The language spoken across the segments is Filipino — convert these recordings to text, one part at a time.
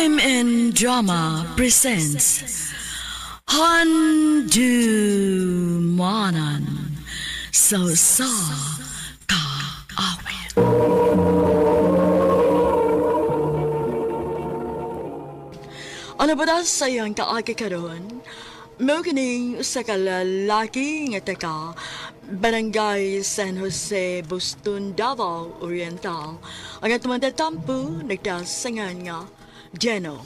MN Drama presents Handumanan Sa Ka Awit. Ano ba daw sayang kaagi karon? Mo kining sa kalalaki nga taga Barangay San Jose, Boston, Davao Oriental. Ang atong tampo nagdasangan nga Jeno.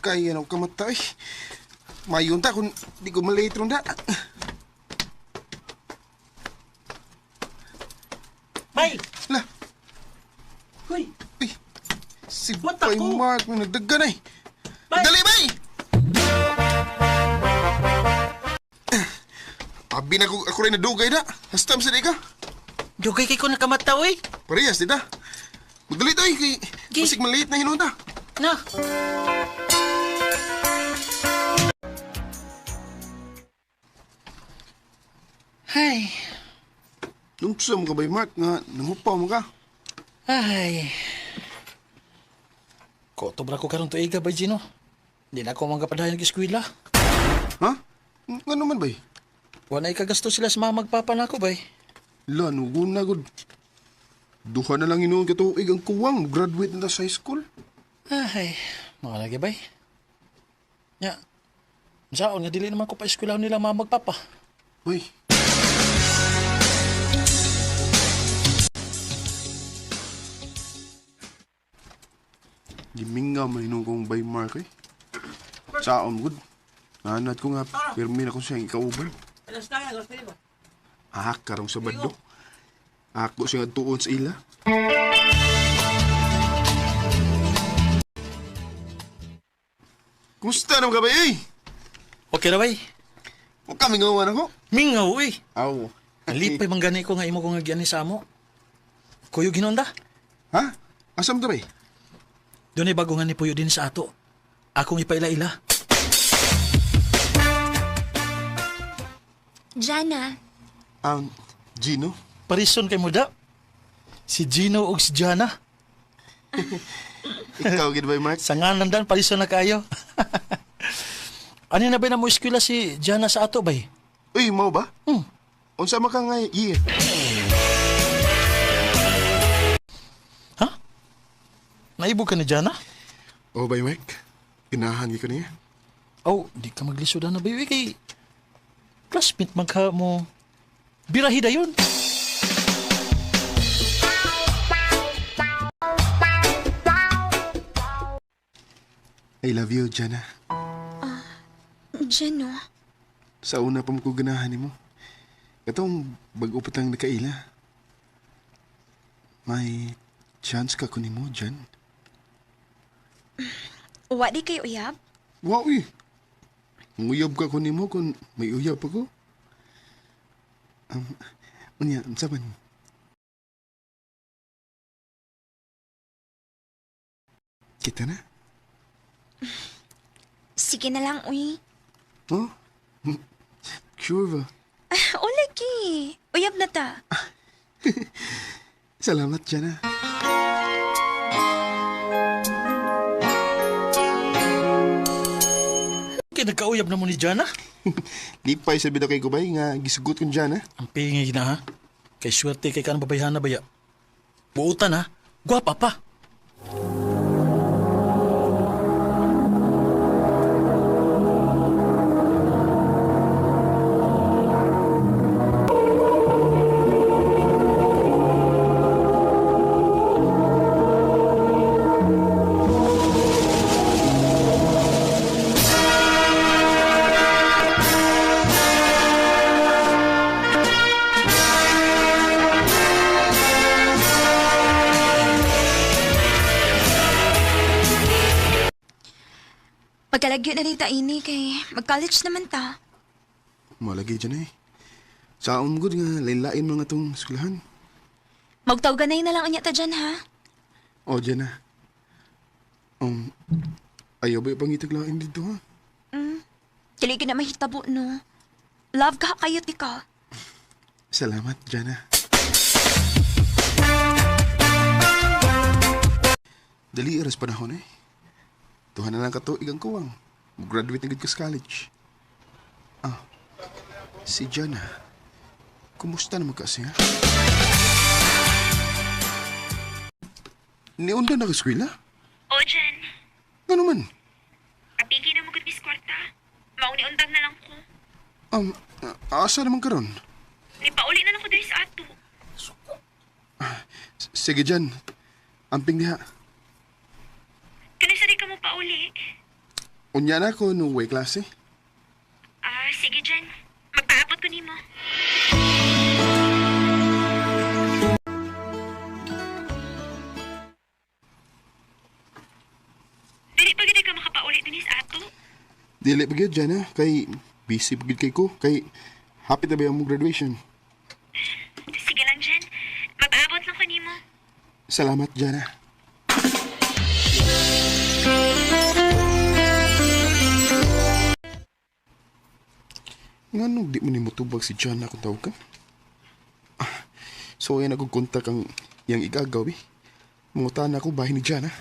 Kaya na kamatay. Mayon ta kung di ko malate ron da. Bay! La, Hoy! uy. Si What Bay ako? Mark na nagdagan ay. Bay! Dali, Bay! Abi na ako rin nadugay da. Hastam sa di ka. Dugay kay ko nakamata, oy! Parehas, di da. Magdali tayo kay Gi. basig maliit na hinunta. Na! Ay! Nung sa mga Bay Mark nga nangupaw mo ka. Ay! Kotobra ko karon tuiga, Bay Gino. Di na ako mangkapadayan ng eskwela. Ha? Nga naman, Bay? Wala ikagasto sila sa mga magpapa na ako, Bay. La, nugun na gud. Duha na lang inuun katuig ang kuwang. Graduate na ta sa high school. Ay! Mga lagi, Bay. Ya. Saan nga dili naman ko pa eskwela nila mga magpapa. Bay, giminga man inong kong Bay Mark eh. Saon gud. Nanad ko nga, pirmi na ko siyang ikauban. Karong Sabado. Ako siya tuon sa ila. Kumusta naman ka ba eh? Okay na, Bay. Huwag kami ngawan ako. Mingaw, uy! Aw. Alipay manggani ko nga imo ko nga giani sa amo. Kuyo ginonda. Ha? Asam ka ba eh? Doon ay bago nga ni Puyo din sa ato. Akong ipaila-ila. Jana, Gino? Parison kay Muda. Si Gino ug si Jana. Ikaw, gid Bay Mark? Sa ngalan dan, parison na kayo. Ano na ba na mo eskwela si Jana sa ato, bay? Uy, mau ba? Hmm. Unsa man ka nga year? Ha? Naibog ka ni Jana? Oh, Bay Mark. Ginahan ko niya. Oh, di ka maglisuda na, bay. Kay classmate magka mo. Birahida yun. I love you, Jana. Jano, Sa una pa mo ko ganahan mo. Katong bago pa tang nakaila. May chance ka kunin mo, Jan. wa di kay uyab? Wow, eh. Nguyab ka kunin mo kung may uyab ako. Unya, sa man? Kita na? Sige na lang, uy. Oh? Sure ba? O lagi, uyab na ta. Salamat, Jana. Kaya nagkauyab na mo ni Jana. Lipay sabi na kay Kubay nga gisugot kong Jana. Ang pingi na, ha? Kay swerte kay kanang babayhan na baya. Buutan, ha? Gwapa pa. Pagkalagyo na rin ta ini kay mag-college naman ta. Malagi dyan eh. Saon gud nga lain-lain mga tong eskwelahan. Magtawganay na lang unya ta dyan, ha? O, dyan na. Ayaw ba yung pangitaglain dito, ha? Dili ka na mahitabo, no? Love ka kayo, tika. Salamat, Jana. Dali iras panahon eh. Tuhan na lang ka to, igang kuwang. Graduate na gud ka sa college. Si Jana. Kumusta naman kasi, ha? Niunda na ka eskwela? O, Jen. Ano man? Apigi na mo gud bis kwarta. Mauni-undang na lang ko. Asa naman karon? Nipauli na lang ko diri sa ato. Sige, Jan. Amping diha. Kanisa di ka mo pauli. Unya na ako no way klase. Sige, Jen. Magpaabot ko nimo. Dili pa gid ka makapauli din sa ato. Dili pa gyud, Jana. Kay busy pa gyud kay ko. Kay happy na ba yung graduation? Sige lang, Jen. Magpaabot lang ko nimo. Salamat, Jana. Nga nung di mo ni motubag si Jana kung tawag ka? So ay nagkukontak ang yang igagaw eh. Mungutan ako bahay ni Jana.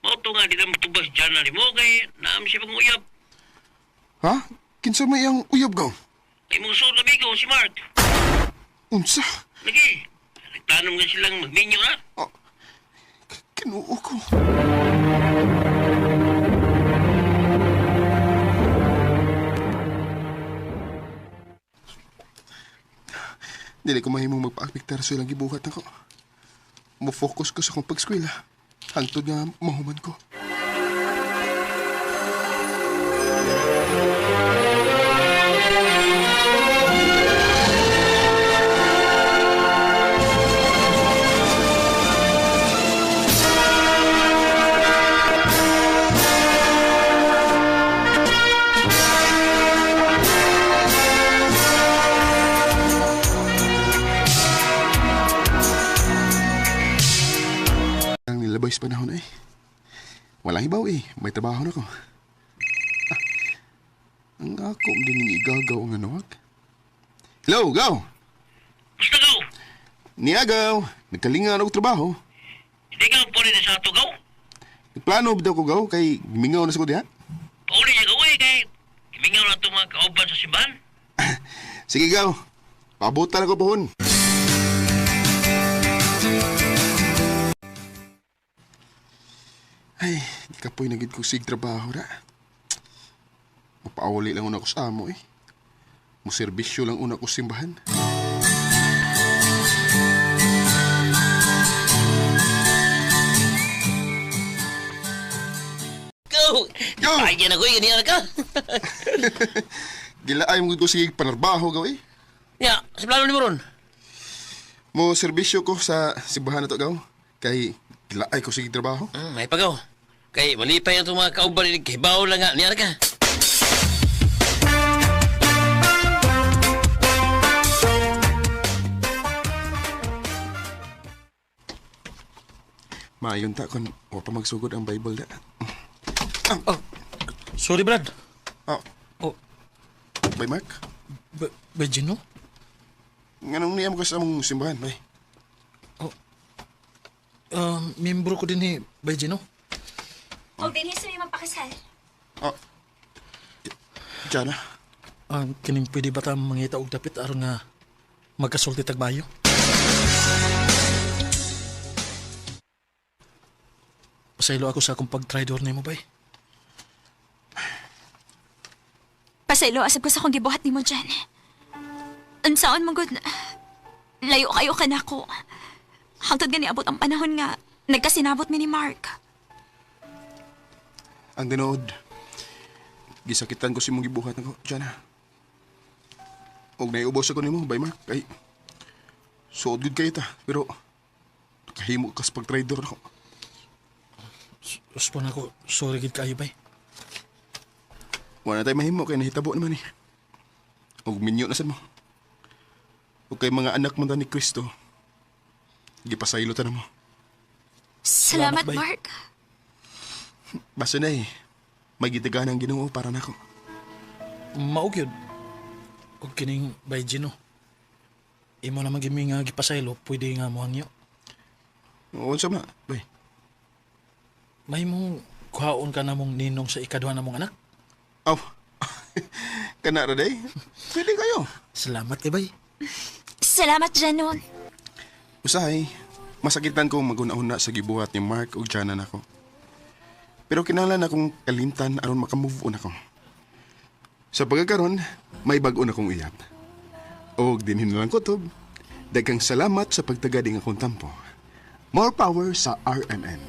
Mauto nga, di na matubas dyan na mo, kay naam siya pang uyab. Ha? Kinsa may ang uyab gaw? Kay mong suot amigo, si Mark. Unsa? Lagi, nagtanom nga silang magminyo na. Kinuo ko. Dili ko mahimong magpa-apektar sa ilang gibuhat ako. Mo-focus ko sa akong pag-eskwela. Hangtod nga mahuman ko. Ang nilabay sa panahon ay. Walang hibaw eh. May trabaho na ko. Ang ako din yung igagaw ang anawag. Hello, Gaw! Basta gaw, Niagaw! Nagkalinga ako trabaho. hindi ka po rin sa ato gaw. Nagplano ba ko, Gaw? Kay mingaw na sa ko diha? Pauli niya gaw kay imingaw na ito mga kauban sa simbahan. Sige, Gaw. Pabutan ako pohon. Ay, di ka po'y nagid ko sig trabaho na. Mapauli lang una ko sa amo eh. Muserbisyo lang una ko sa simbahan. Gaw! Gaw! Pagyan ako, ganyan ka. Gilaay mo ko sig panarbaho, Gaw eh. Ya, sa plano ni mo ron. Mo serbisyo ko sa simbahan na to, Gaw. Kay gilaay ko sig trabaho. May pagaw. Kay malipay ang itong mga kauban ni Kibaw lang nga, niyan ka. Maayon ta kon wa pa magsugod ang Bible da. Sorry, Brad. Oh, Oh, bay Mark. Virgin, no? Nganong niyam ko sa among simbahan, bay? Membro ko din ni Virgin, no? O, din sa may magpakasal. Oh. Jana. Kining pwede ba ta mangita og dapit aron nga magkasulti tagbayo? Pasaylo ako sa akong pag-tridor nimo, bay. Pasaylo, asab ko sa kong gibuhat ni mo dyan. Unsaon mo good, layo kayo ka na ko. Hangtod gani abot ang panahon nga, nagkasinabot mi ni Mark. Ang tinood. Gisakitan ko si mong gibuhat ako, Jana. Og naiubos ako nimo, bay Mark. Kay suod gud kay ta, pero kahimo kas pag-trader ako. Respond ako, sorry gid kayo, bay. Wala tayo mahimo kay nahitabo naman eh. Og minyo na sad mo. Og kay mga anak mo ta ni Kristo, gipasaylo ta na mo. Salamat, bay. Mark. Basta na may gitagaan ang Ginoo para nako. Maog yun. Kung kining bay Gino. Imo naman gimi nga gipasaylo, pwede nga mo hangyo. Oo, sa na, bay. May mong kuhaon ka na mong ninong sa ikaduha na mong anak. Aw, kana ra day. Pwede kayo. Salamat kay bay. Salamat, Janon. Usahay, masakitan ko magunahon sa gibuhat ni Mark ug Jana nako. Pero kinahanglan akong kalimtan aron makamove on ako. Sa pagkakaroon, may bag-o na kong uyab. Og dinhin lang kutob, daghang salamat sa pagtagading akong tampo. More power sa RMN.